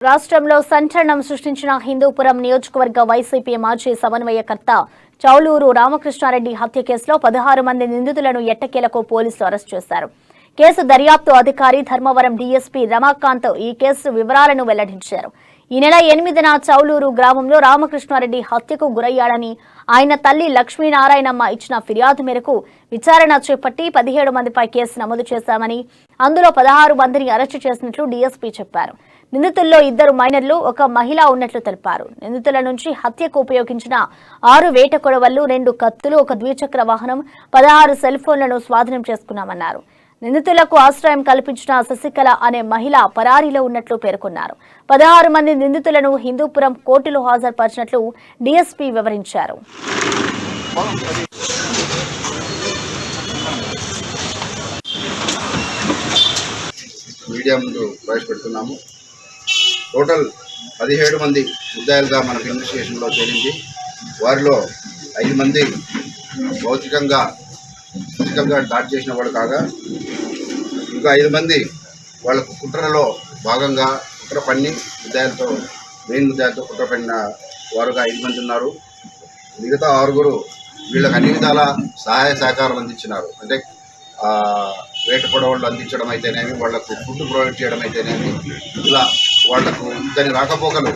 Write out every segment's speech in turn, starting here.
రాష్ట్రంలో సంచలనం సృష్టించిన హిందూపురం నియోజకవర్గ వైసీపీ మాజీ సమన్వయకర్త చౌలూరు రామకృష్ణారెడ్డి హత్య కేసులో 16 మంది నిందితులను ఎట్టకేలకు పోలీసులు అరెస్టు చేశారు. కేసు దర్యాప్తు అధికారి ధర్మవరం డీఎస్పీ రమాకాంత్ ఈ కేసు వివరాలను వెల్లడించారు. ఈ నెల 8న చౌలూరు గ్రామంలో రామకృష్ణారెడ్డి హత్యకు గురయ్యాడని ఆయన తల్లి లక్ష్మీనారాయణమ్మ ఇచ్చిన ఫిర్యాదు మేరకు విచారణ చేపట్టి 17 మందిపై కేసు నమోదు చేశామని, అందులో 16 మందిని అరెస్టు చేసినట్లు డీఎస్పీ చెప్పారు. నిందితుల్లో 2 మైనర్లు, 1 మహిళ ఉన్నట్లు తెలిపారు. నిందితుల నుంచి హత్యకు ఉపయోగించిన 6 వేట కొడవళ్లు, 2 కత్తులు, 1 ద్విచక్ర వాహనం, 16 సెల్ ఫోన్లను స్వాధీనం చేసుకున్నామన్నారు. నిందితులకు ఆశ్రయం కల్పించిన శశికళ అనే మహిళ పరారీలో ఉన్నట్లు పేర్కొన్నారు. 16 మంది నిందితులను హిందూపురం కోర్టులో హాజరుపరిచినట్లు డీఎస్పీ వివరించారు. మీడియా ముందు ప్రవేశపెడుతున్నాము. టోటల్ 17 మంది ముద్దాయిలుగా మనకు ఇన్వెస్టిగేషన్లో చేరింది. వారిలో 5 మంది భౌతికంగా దాడి చేసిన వాళ్ళు కాగా, ఇంకా 5 మంది వాళ్ళకు కుట్రలో భాగంగా కుట్ర పన్ని మెయిన్ ముద్దాయిలతో కుట్ర పడిన వారుగా 5 మంది ఉన్నారు. మిగతా 6 వీళ్ళకి అన్ని విధాల సహాయ సహకారం అందించినారు. అంటే వేట పొడవళ్ళు అందించడం అయితేనేమి, వాళ్లకు ఫుడ్ ప్రొవైడ్ చేయడం అయితేనేమి, ఇలా వాళ్లకు దాని రాకపోకలు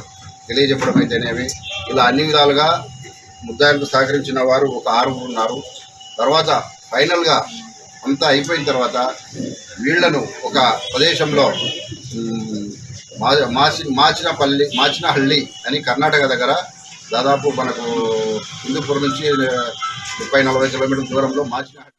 తెలియజెప్పడం అయితేనేమి, ఇలా అన్ని విధాలుగా ముద్దాయిలకు సహకరించిన వారు ఒక 6 ఉన్నారు. తర్వాత ఫైనల్గా అంతా అయిపోయిన తర్వాత వీళ్లను ఒక ప్రదేశంలో మాచినహళ్ళి అని కర్ణాటక దగ్గర దాదాపు మనకు హిందూపురం నుంచి 30-40 కిలోమీటర్ల దూరంలో మాచినహళ్ళి